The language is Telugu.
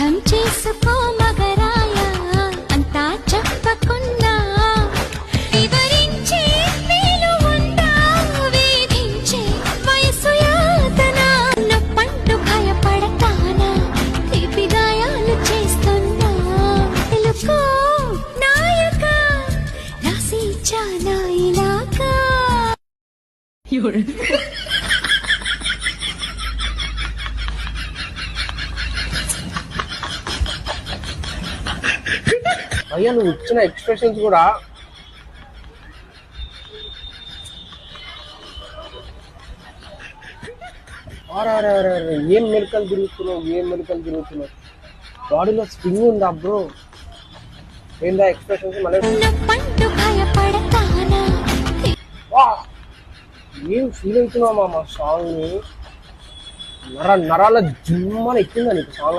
అర్థం చేసుకో మగరాయ అంతా చెప్పకున్నా వివరించే మేలు ఉందా వేధించే వయసు యాతన నొప్పంటూ భయపడతానా తీపి గాయాలు చేస్తున్నా తెలుకో నాయక రాసి చానా ఇలాగా అయ్యా నువ్వు ఇచ్చిన ఎక్స్ప్రెషన్స్ కూడా ఏం మెడికల్ తిరుగుతున్నావు బాడీలో స్ప్రింగ్ ఉందా బ్రో ఏందా ఎక్స్ప్రెషన్స్ మళ్ళీ ఏం ఫీల్ అవుతున్నావు మా సాంగ్ ని నరాల జుమ్మని ఎక్కిందా నీకు సాంగ్